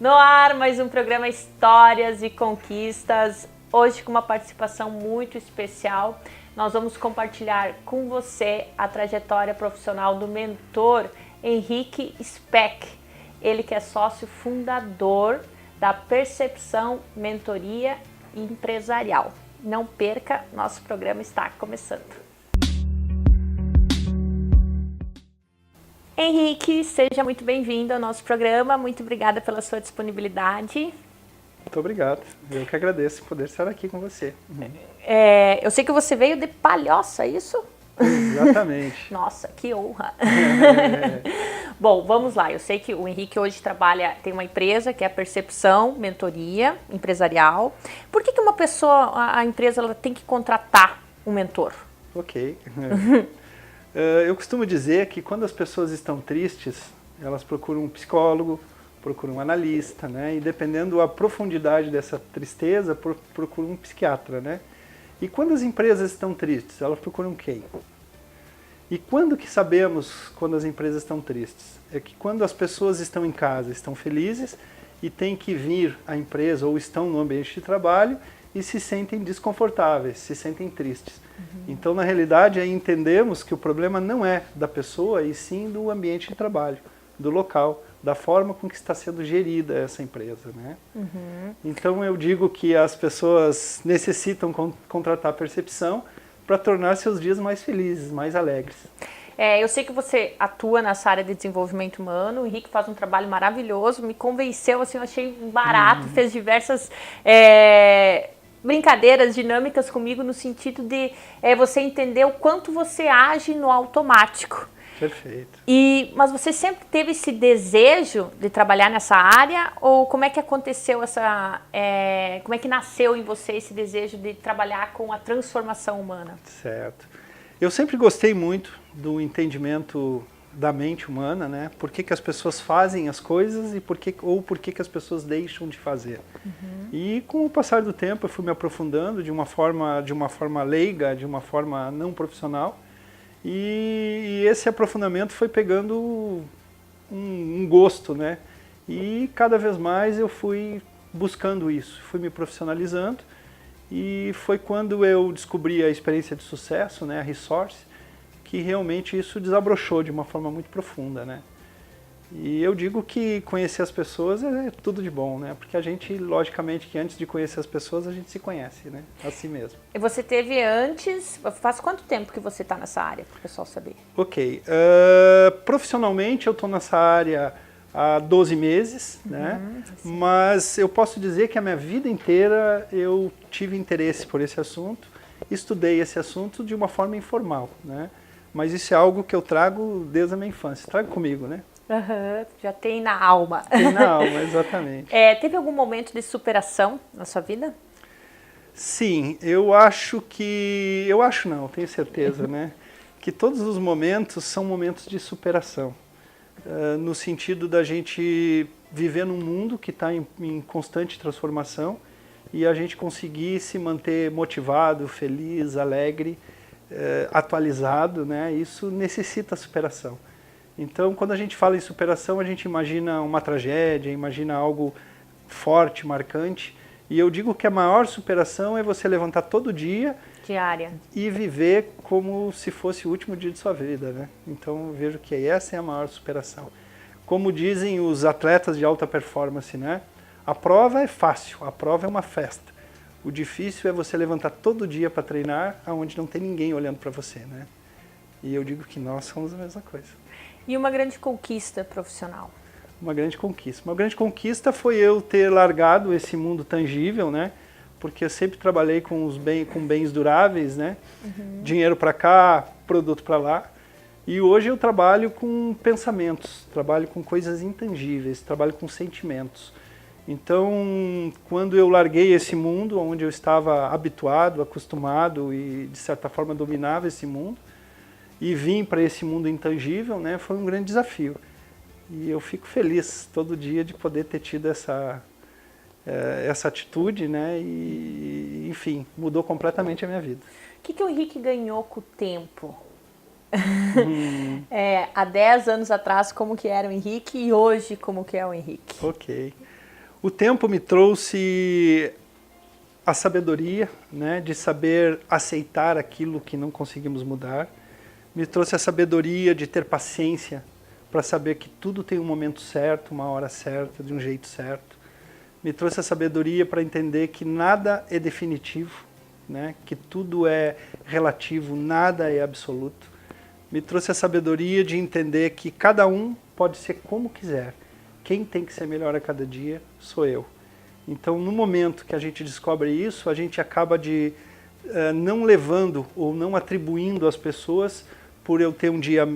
No ar, mais um programa Histórias e Conquistas. Hoje com uma participação muito especial. Nós vamos compartilhar com você a trajetória profissional do mentor Henrique Speck. Ele que é sócio fundador da Percepção Mentoria Empresarial. Não perca, nosso programa está começando. Henrique, seja muito bem-vindo ao nosso programa. Muito obrigada pela sua disponibilidade. Muito obrigado. Eu que agradeço poder estar aqui com você. Eu sei que você veio de Palhoça, é isso? Exatamente. Nossa, que honra! Bom, vamos lá. Eu sei que o Henrique hoje tem uma empresa que é a Percepção Mentoria Empresarial. Por que uma pessoa, a empresa, ela tem que contratar um mentor? Ok. Eu costumo dizer que quando as pessoas estão tristes, elas procuram um psicólogo, procuram um analista, né? E dependendo da profundidade dessa tristeza, procuram um psiquiatra, né? E quando as empresas estão tristes, elas procuram quem? E quando que sabemos quando as empresas estão tristes? É que quando as pessoas estão em casa, estão felizes e têm que vir à empresa ou estão no ambiente de trabalho e se sentem desconfortáveis, se sentem tristes. Então, na realidade, aí entendemos que o problema não é da pessoa, e sim do ambiente de trabalho, do local, da forma com que está sendo gerida essa empresa, né? Então, eu digo que as pessoas necessitam contratar a percepção para tornar seus dias mais felizes, mais alegres. Eu sei que você atua nessa área de desenvolvimento humano, o Henrique faz um trabalho maravilhoso, me convenceu, assim, eu achei barato, fez diversas brincadeiras, dinâmicas comigo no sentido de você entender o quanto você age no automático. Perfeito. Mas você sempre teve esse desejo de trabalhar nessa área, ou como é que aconteceu como é que nasceu em você esse desejo de trabalhar com a transformação humana? Certo. Eu sempre gostei muito do entendimento da mente humana, né? Por que as pessoas fazem as coisas e por que as pessoas deixam de fazer. E com o passar do tempo eu fui me aprofundando de uma forma leiga, de uma forma não profissional, e esse aprofundamento foi pegando um gosto, né? E cada vez mais eu fui buscando isso, fui me profissionalizando, e foi quando eu descobri a experiência de sucesso, né, a Resource, que realmente isso desabrochou de uma forma muito profunda, né? E eu digo que conhecer as pessoas é tudo de bom, né? Porque a gente, logicamente, que antes de conhecer as pessoas, a gente se conhece, né? Assim mesmo. E você teve antes, faz quanto tempo que você está nessa área, para o pessoal saber? Ok. Profissionalmente, eu estou nessa área há 12 meses, né? Mas eu posso dizer que a minha vida inteira eu tive interesse por esse assunto, estudei esse assunto de uma forma informal, né? Mas isso é algo que eu trago desde a minha infância, trago comigo, né? Já tem na alma. Tem na alma, exatamente. Teve algum momento de superação na sua vida? Sim, eu acho não, tenho certeza, né? Que todos os momentos são momentos de superação. No sentido da gente viver num mundo que está em constante transformação e a gente conseguir se manter motivado, feliz, alegre, atualizado, né? Isso necessita superação. Então, quando a gente fala em superação, a gente imagina uma tragédia, imagina algo forte, marcante. E eu digo que a maior superação é você levantar todo dia diária e viver como se fosse o último dia de sua vida, né? Então, eu vejo que essa é a maior superação. Como dizem os atletas de alta performance, né? A prova é fácil, a prova é uma festa. O difícil é você levantar todo dia para treinar, onde não tem ninguém olhando para você, né? E eu digo que nós somos a mesma coisa. E uma grande conquista profissional? Uma grande conquista. Uma grande conquista foi eu ter largado esse mundo tangível, né? Porque eu sempre trabalhei com bens duráveis, né? Dinheiro para cá, produto para lá. E hoje eu trabalho com pensamentos, trabalho com coisas intangíveis, trabalho com sentimentos. Então, quando eu larguei esse mundo, onde eu estava habituado, acostumado e, de certa forma, dominava esse mundo, e vim para esse mundo intangível, né, foi um grande desafio. E eu fico feliz todo dia de poder ter tido essa atitude, né, e, enfim, mudou completamente a minha vida. O que o Henrique ganhou com o tempo? Há 10 anos atrás, como que era o Henrique, e hoje, como que é o Henrique? Ok. O tempo me trouxe a sabedoria, né, de saber aceitar aquilo que não conseguimos mudar. Me trouxe a sabedoria de ter paciência para saber que tudo tem um momento certo, uma hora certa, de um jeito certo. Me trouxe a sabedoria para entender que nada é definitivo, né, que tudo é relativo, nada é absoluto. Me trouxe a sabedoria de entender que cada um pode ser como quiser. Quem tem que ser melhor a cada dia sou eu. Então, no momento que a gente descobre isso, a gente acaba não levando ou não atribuindo às pessoas por eu ter um dia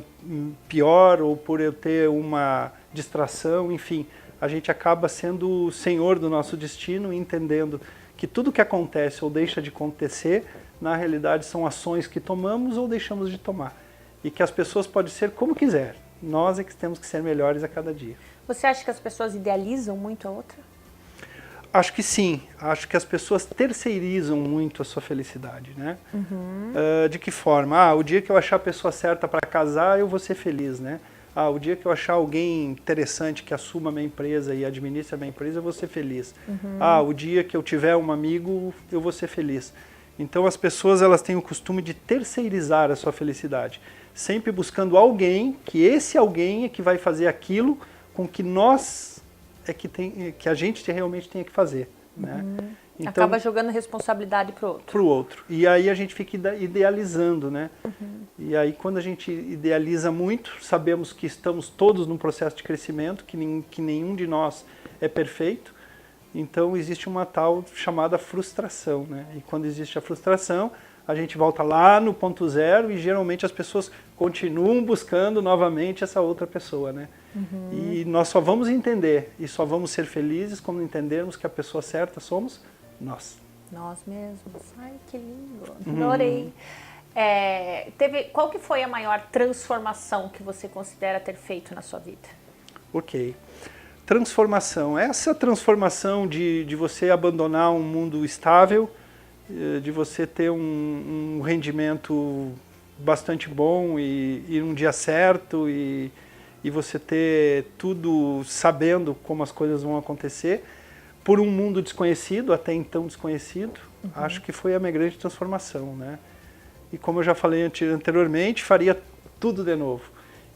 pior ou por eu ter uma distração, enfim. A gente acaba sendo o senhor do nosso destino e entendendo que tudo que acontece ou deixa de acontecer, na realidade são ações que tomamos ou deixamos de tomar. E que as pessoas podem ser como quiser. Nós é que temos que ser melhores a cada dia. Você acha que as pessoas idealizam muito a outra? Acho que sim. Acho que as pessoas terceirizam muito a sua felicidade, né? De que forma? O dia que eu achar a pessoa certa para casar, eu vou ser feliz, né? O dia que eu achar alguém interessante que assuma a minha empresa e administre a minha empresa, eu vou ser feliz. O dia que eu tiver um amigo, eu vou ser feliz. Então as pessoas elas têm o costume de terceirizar a sua felicidade, sempre buscando alguém, que esse alguém é que vai fazer aquilo com que nós que a gente realmente tem que fazer, né? Então, acaba jogando responsabilidade para o outro. Para o outro. E aí a gente fica idealizando, né? E aí quando a gente idealiza muito, sabemos que estamos todos num processo de crescimento, que nenhum de nós é perfeito. Então existe uma tal chamada frustração, né? E quando existe a frustração, a gente volta lá no ponto zero e geralmente as pessoas continuam buscando novamente essa outra pessoa, né? E nós só vamos entender e só vamos ser felizes quando entendermos que a pessoa certa somos nós. Nós mesmos. Ai, que lindo. Adorei. Qual que foi a maior transformação que você considera ter feito na sua vida? Ok. Transformação. Essa transformação de você abandonar um mundo estável, de você ter um rendimento bastante bom e um dia certo e você ter tudo sabendo como as coisas vão acontecer, por um mundo desconhecido, até então desconhecido, acho que foi a minha grande transformação, né? E como eu já falei anteriormente, faria tudo de novo.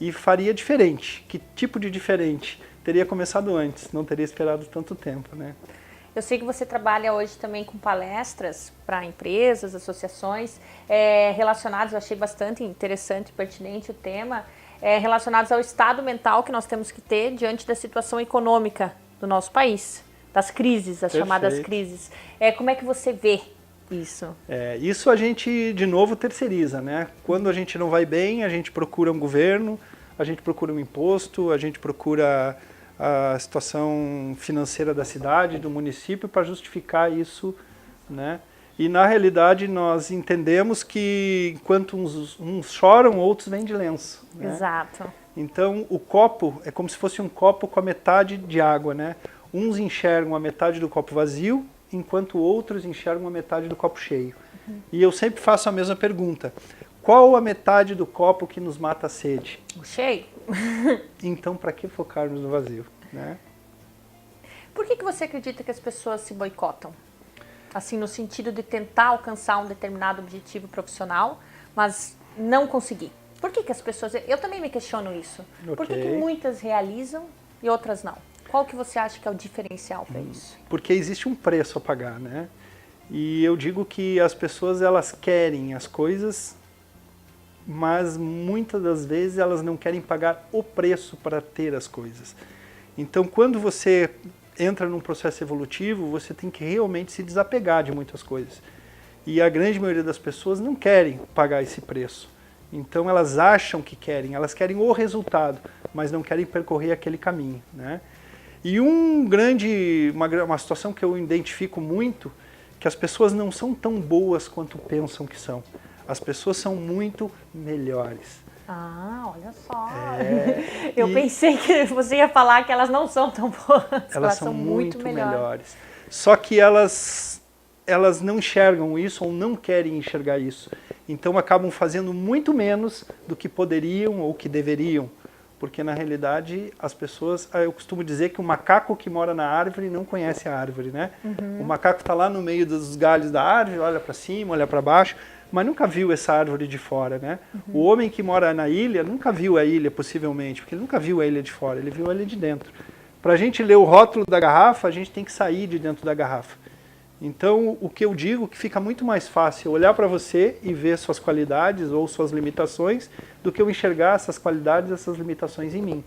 E faria diferente. Que tipo de diferente? Teria começado antes, não teria esperado tanto tempo, né? Eu sei que você trabalha hoje também com palestras para empresas, associações, relacionadas, eu achei bastante interessante e pertinente o tema, relacionados ao estado mental que nós temos que ter diante da situação econômica do nosso país, das crises, as chamadas crises. Como é que você vê isso? Isso a gente, de novo, terceiriza, né? Quando a gente não vai bem, a gente procura um governo, a gente procura um imposto, a gente procura a situação financeira da cidade, do município, para justificar isso, né? E na realidade nós entendemos que enquanto uns choram, outros vêm de lenço, né? Exato. Então o copo é como se fosse um copo com a metade de água, né? Uns enxergam a metade do copo vazio, enquanto outros enxergam a metade do copo cheio. E eu sempre faço a mesma pergunta: qual a metade do copo que nos mata a sede? O cheio. Então para que focarmos no vazio, né? Por que você acredita que as pessoas se boicotam? Assim, no sentido de tentar alcançar um determinado objetivo profissional, mas não conseguir. Por que as pessoas... Eu também me questiono isso. Por que muitas realizam e outras não? Qual que você acha que é o diferencial para isso? Porque existe um preço a pagar, né? E eu digo que as pessoas, elas querem as coisas, mas muitas das vezes elas não querem pagar o preço para ter as coisas. Então, quando você entra num processo evolutivo, você tem que realmente se desapegar de muitas coisas. E a grande maioria das pessoas não querem pagar esse preço. Então elas acham que querem, elas querem o resultado, mas não querem percorrer aquele caminho, né? E uma situação que eu identifico muito, que as pessoas não são tão boas quanto pensam que são. As pessoas são muito melhores. Olha só. Eu pensei que você ia falar que elas não são tão boas. Elas são muito melhores. Só que elas não enxergam isso ou não querem enxergar isso. Então acabam fazendo muito menos do que poderiam ou que deveriam. porque na realidade as pessoas, eu costumo dizer que o macaco que mora na árvore não conhece a árvore, né? O macaco está lá no meio dos galhos da árvore, olha para cima, olha para baixo, mas nunca viu essa árvore de fora, né? O homem que mora na ilha nunca viu a ilha, possivelmente, porque ele nunca viu a ilha de fora, ele viu a ilha de dentro. Para a gente ler o rótulo da garrafa, a gente tem que sair de dentro da garrafa. Então, o que eu digo é que fica muito mais fácil olhar para você e ver suas qualidades ou suas limitações do que eu enxergar essas qualidades e essas limitações em mim.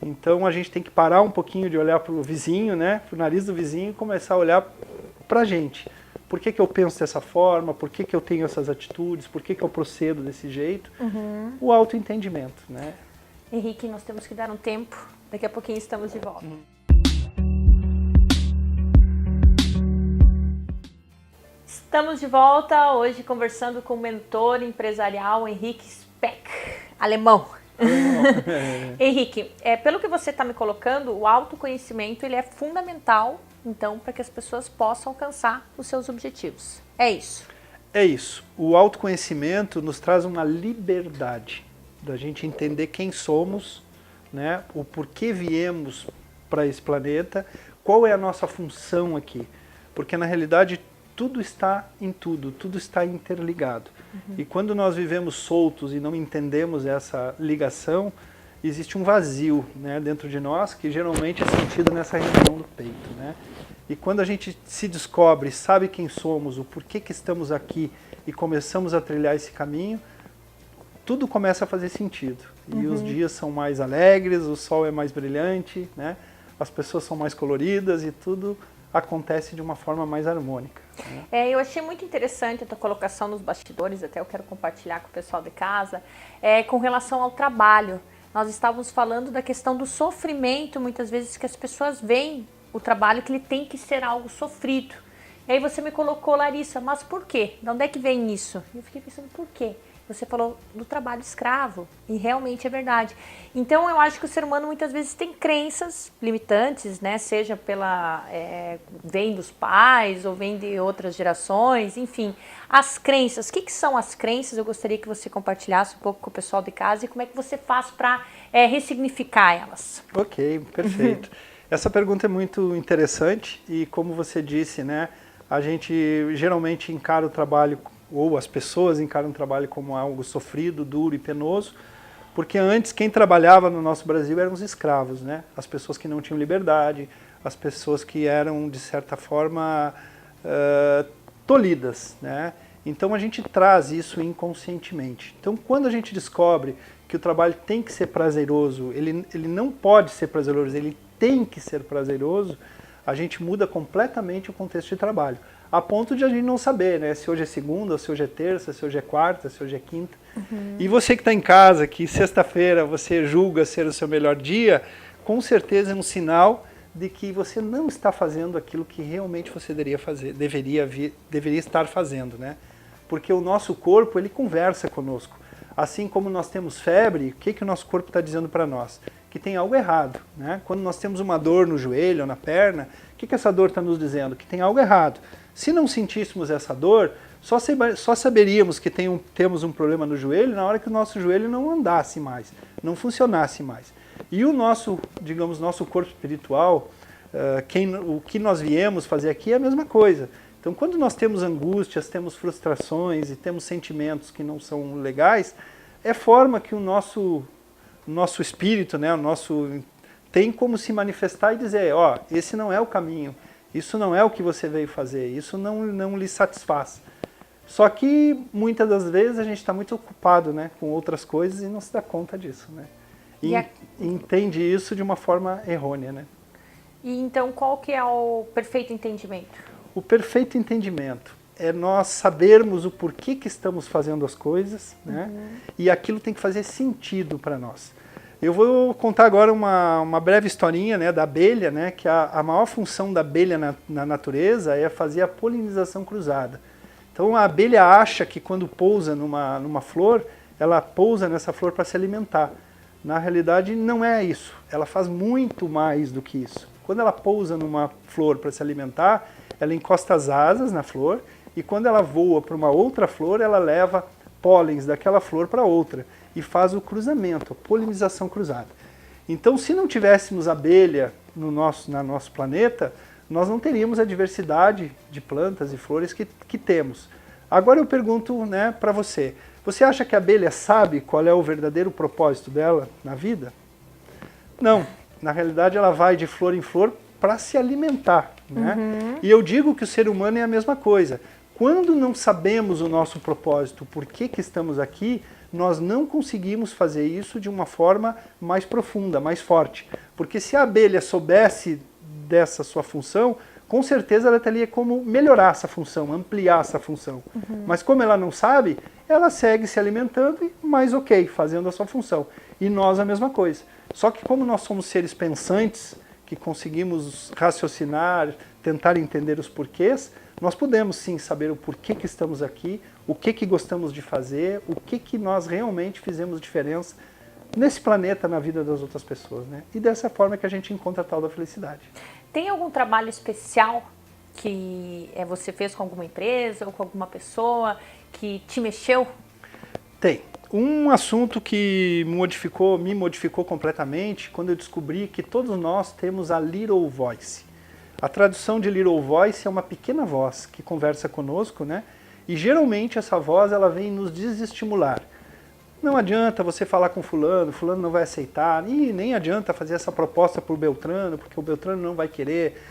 Então, a gente tem que parar um pouquinho de olhar para o vizinho, né, para o nariz do vizinho e começar a olhar para a gente. Por que eu penso dessa forma? Por que eu tenho essas atitudes? Por que eu procedo desse jeito? O autoentendimento, né? Henrique, nós temos que dar um tempo. Daqui a pouquinho estamos de volta. Estamos de volta hoje conversando com o mentor empresarial Henrique Speck, alemão. Henrique, pelo que você está me colocando, o autoconhecimento ele é fundamental, então, para que as pessoas possam alcançar os seus objetivos. É isso? É isso. O autoconhecimento nos traz uma liberdade da gente entender quem somos, né, o porquê viemos para esse planeta, qual é a nossa função aqui. Porque, na realidade, tudo está em tudo, tudo está interligado. E quando nós vivemos soltos e não entendemos essa ligação, existe um vazio, né, dentro de nós, que geralmente é sentido nessa região do peito, né? E quando a gente se descobre, sabe quem somos, o porquê que estamos aqui e começamos a trilhar esse caminho, tudo começa a fazer sentido. E os dias são mais alegres, o sol é mais brilhante, né? As pessoas são mais coloridas e tudo acontece de uma forma mais harmônica. Né? Eu achei muito interessante a tua colocação nos bastidores, até eu quero compartilhar com o pessoal de casa, com relação ao trabalho. Nós estávamos falando da questão do sofrimento, muitas vezes que as pessoas veem o trabalho que ele tem que ser algo sofrido. E aí você me colocou, Larissa, mas por quê? De onde é que vem isso? E eu fiquei pensando, por quê? Você falou do trabalho escravo, e realmente é verdade. Então eu acho que o ser humano muitas vezes tem crenças limitantes, né? Seja vem dos pais ou vem de outras gerações, enfim. As crenças, o que são as crenças? Eu gostaria que você compartilhasse um pouco com o pessoal de casa e como é que você faz para ressignificar elas. Ok, perfeito. Essa pergunta é muito interessante e como você disse, né? A gente geralmente encara o trabalho, ou as pessoas encaram o trabalho como algo sofrido, duro e penoso, porque antes quem trabalhava no nosso Brasil eram os escravos, né? As pessoas que não tinham liberdade, as pessoas que eram, de certa forma, tolhidas, né? Então a gente traz isso inconscientemente. Então quando a gente descobre que o trabalho tem que ser prazeroso, ele não pode ser prazeroso, ele tem que ser prazeroso, a gente muda completamente o contexto de trabalho. A ponto de a gente não saber, né, se hoje é segunda, se hoje é terça, se hoje é quarta, se hoje é quinta. E você que está em casa, que sexta-feira você julga ser o seu melhor dia, com certeza é um sinal de que você não está fazendo aquilo que realmente você deveria estar fazendo, né? Porque o nosso corpo, ele conversa conosco. Assim como nós temos febre, o que o nosso corpo está dizendo para nós? Que tem algo errado, né? Quando nós temos uma dor no joelho ou na perna, o que essa dor está nos dizendo? Que tem algo errado. Se não sentíssemos essa dor, só saberíamos que temos um problema no joelho na hora que o nosso joelho não andasse mais, não funcionasse mais. E o nosso, digamos, nosso corpo espiritual, o que nós viemos fazer aqui é a mesma coisa. Então, quando nós temos angústias, temos frustrações e temos sentimentos que não são legais, é forma que o nosso espírito, né, tem como se manifestar e dizer, ó, esse não é o caminho, isso não é o que você veio fazer, isso não lhe satisfaz. Só que muitas das vezes a gente está muito ocupado, né, com outras coisas e não se dá conta disso, né? E entende isso de uma forma errônea, né? E então qual que é o perfeito entendimento? O perfeito entendimento é nós sabermos o porquê que estamos fazendo as coisas, né? E aquilo tem que fazer sentido para nós. Eu vou contar agora uma breve historinha, né, da abelha, né, que a maior função da abelha na natureza é fazer a polinização cruzada. Então a abelha acha que quando pousa numa flor, ela pousa nessa flor para se alimentar. Na realidade não é isso, ela faz muito mais do que isso. Quando ela pousa numa flor para se alimentar, ela encosta as asas na flor e quando ela voa para uma outra flor, ela leva pólens daquela flor para outra. e faz o cruzamento, a polinização cruzada. Então, se não tivéssemos abelha no nosso planeta, nós não teríamos a diversidade de plantas e flores que temos. Agora eu pergunto, né, para você, você acha que a abelha sabe qual é o verdadeiro propósito dela na vida? Não, na realidade ela vai de flor em flor para se alimentar, né? E eu digo que o ser humano é a mesma coisa. Quando não sabemos o nosso propósito, por que estamos aqui, nós não conseguimos fazer isso de uma forma mais profunda, mais forte. Porque se a abelha soubesse dessa sua função, com certeza ela teria como melhorar essa função, ampliar essa função. Mas como ela não sabe, ela segue se alimentando e mais ok, fazendo a sua função. E nós a mesma coisa. Só que como nós somos seres pensantes, que conseguimos raciocinar, tentar entender os porquês, nós podemos sim saber o porquê que estamos aqui, o que gostamos de fazer, o que nós realmente fizemos diferença nesse planeta, na vida das outras pessoas, né? E dessa forma que a gente encontra a tal da felicidade. Tem algum trabalho especial que você fez com alguma empresa ou com alguma pessoa que te mexeu? Tem. Um assunto que me modificou completamente quando eu descobri que todos nós temos a Little Voice. A tradução de Little Voice é uma pequena voz que conversa conosco, né? E geralmente essa voz ela vem nos desestimular. Não adianta você falar com fulano não vai aceitar, e nem adianta fazer essa proposta para o Beltrano, porque o Beltrano não vai querer.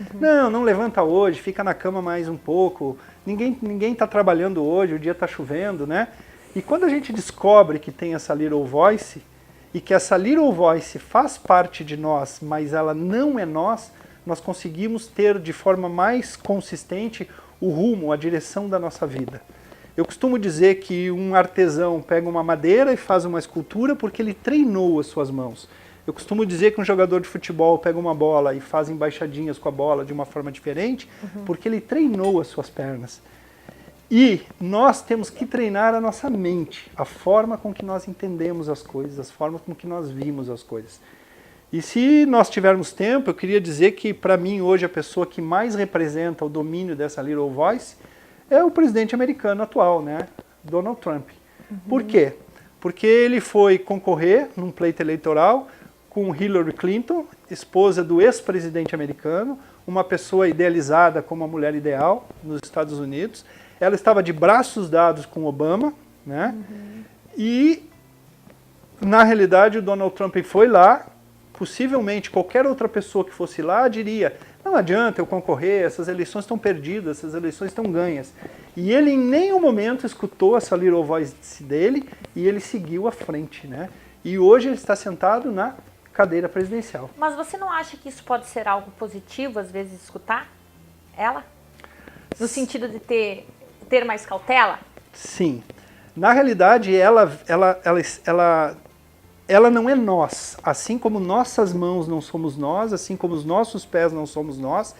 Não levanta hoje, fica na cama mais um pouco, ninguém está trabalhando hoje, o dia está chovendo, né? E quando a gente descobre que tem essa Little Voice, e que essa Little Voice faz parte de nós, mas ela não é nós conseguimos ter de forma mais consistente o rumo, a direção da nossa vida. Eu costumo dizer que um artesão pega uma madeira e faz uma escultura porque ele treinou as suas mãos. Eu costumo dizer que um jogador de futebol pega uma bola e faz embaixadinhas com a bola de uma forma diferente porque ele treinou as suas pernas. E nós temos que treinar a nossa mente, a forma com que nós entendemos as coisas, a forma com que nós vimos as coisas. E se nós tivermos tempo, eu queria dizer que para mim hoje a pessoa que mais representa o domínio dessa Little Voice é o presidente americano atual, né? Donald Trump. Por quê? Porque ele foi concorrer num pleito eleitoral com Hillary Clinton, esposa do ex-presidente americano, uma pessoa idealizada como a mulher ideal nos Estados Unidos. Ela estava de braços dados com Obama, né? E, na realidade, o Donald Trump foi lá, possivelmente qualquer outra pessoa que fosse lá diria, não adianta eu concorrer, essas eleições estão perdidas, essas eleições estão ganhas. E ele em nenhum momento escutou essa Little Voice dele e ele seguiu à frente, né? E hoje ele está sentado na cadeira presidencial. Mas você não acha que isso pode ser algo positivo, às vezes, escutar ela? No sentido de ter mais cautela? Sim. Na realidade, ela não é nós. Assim como nossas mãos não somos nós, assim como os nossos pés não somos nós,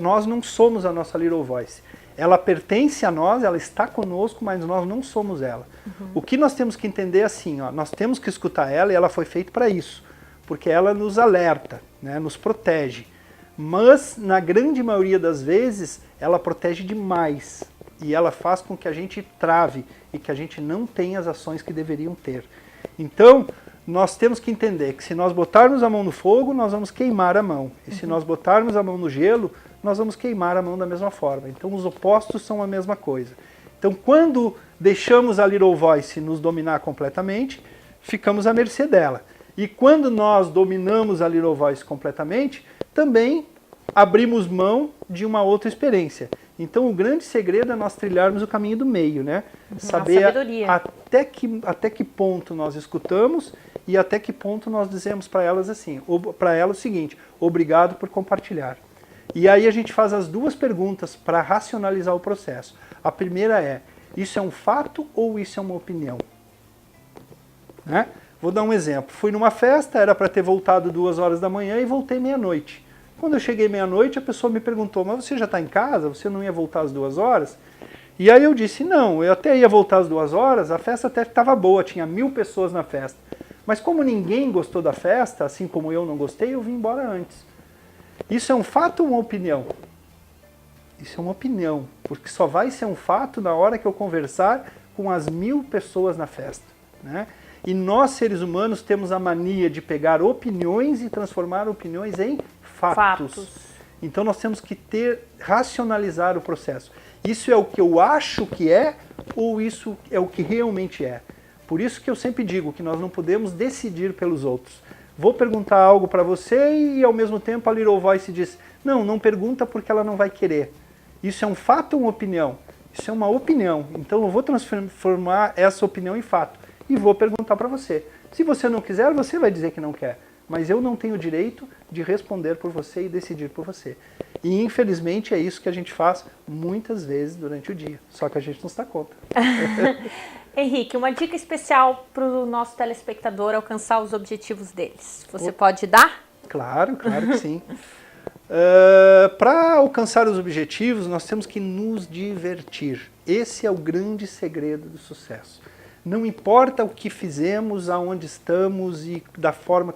nós não somos a nossa Little Voice. Ela pertence a nós, ela está conosco, mas nós não somos ela. O que nós temos que entender é assim, ó, nós temos que escutar ela e ela foi feita para isso, porque ela nos alerta, né, nos protege. Mas, na grande maioria das vezes, ela protege demais e ela faz com que a gente trave e que a gente não tenha as ações que deveriam ter. Então, nós temos que entender que se nós botarmos a mão no fogo, nós vamos queimar a mão. E se nós botarmos a mão no gelo, nós vamos queimar a mão da mesma forma. Então, os opostos são a mesma coisa. Então, quando deixamos a Little Voice nos dominar completamente, ficamos à mercê dela. E quando nós dominamos a Little Voice completamente, também abrimos mão de uma outra experiência. Então, o grande segredo é nós trilharmos o caminho do meio, né? Saber até que ponto nós escutamos e até que ponto nós dizemos para elas assim, para ela o seguinte, obrigado por compartilhar. E aí a gente faz as duas perguntas para racionalizar o processo. A primeira é, isso é um fato ou isso é uma opinião? Né? Vou dar um exemplo. Fui numa festa, era para ter voltado 2 horas da manhã e voltei meia-noite. Quando eu cheguei meia-noite, a pessoa me perguntou, mas você já está em casa? Você não ia voltar às 2 horas? E aí eu disse, não, eu até ia voltar às 2 horas, a festa até estava boa, tinha 1000 pessoas na festa. Mas como ninguém gostou da festa, assim como eu não gostei, eu vim embora antes. Isso é um fato ou uma opinião? Isso é uma opinião, porque só vai ser um fato na hora que eu conversar com as 1000 pessoas na festa, né? E nós, seres humanos, temos a mania de pegar opiniões e transformar opiniões em fatos. Então nós temos que racionalizar o processo. Isso é o que eu acho que é ou isso é o que realmente é? Por isso que eu sempre digo que nós não podemos decidir pelos outros. Vou perguntar algo para você e ao mesmo tempo a Little Voice diz, não pergunta porque ela não vai querer. Isso é um fato ou uma opinião? Isso é uma opinião. Então eu vou transformar essa opinião em fato e vou perguntar para você. Se você não quiser, você vai dizer que não quer. Mas eu não tenho o direito de responder por você e decidir por você. E infelizmente é isso que a gente faz muitas vezes durante o dia. Só que a gente não se dá conta. Henrique, uma dica especial para o nosso telespectador alcançar os objetivos deles. Você pode dar? Claro que sim. Para alcançar os objetivos, nós temos que nos divertir. Esse é o grande segredo do sucesso. Não importa o que fizemos, aonde estamos e da forma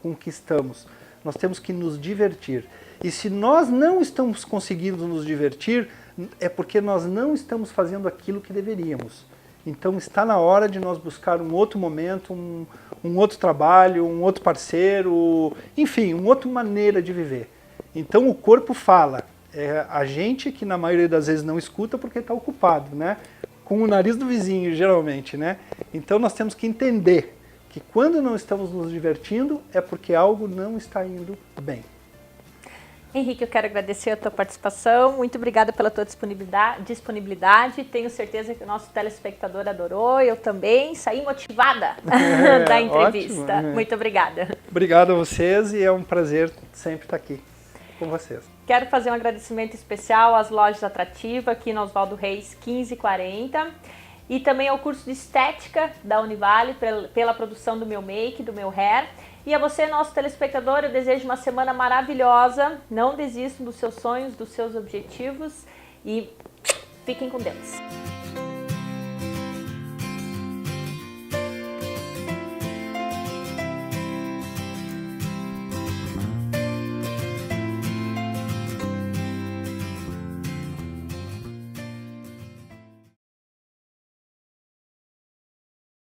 com que estamos. Nós temos que nos divertir. E se nós não estamos conseguindo nos divertir, é porque nós não estamos fazendo aquilo que deveríamos. Então está na hora de nós buscar um outro momento, um outro trabalho, um outro parceiro, enfim, uma outra maneira de viver. Então o corpo fala, é a gente que na maioria das vezes não escuta porque está ocupado, né? Com o nariz do vizinho, geralmente, né? Então nós temos que entender que quando não estamos nos divertindo é porque algo não está indo bem. Henrique, eu quero agradecer a tua participação, muito obrigada pela tua disponibilidade, tenho certeza que o nosso telespectador adorou, eu também saí motivada da entrevista. Ótimo, Muito obrigada. Obrigado a vocês e é um prazer sempre estar aqui com vocês. Quero fazer um agradecimento especial às lojas Atrativa, aqui no Oswaldo Reis 1540, e também ao curso de Estética da Univale, pela produção do meu make, do meu hair. E a você, nosso telespectador, eu desejo uma semana maravilhosa. Não desistam dos seus sonhos, dos seus objetivos e fiquem com Deus.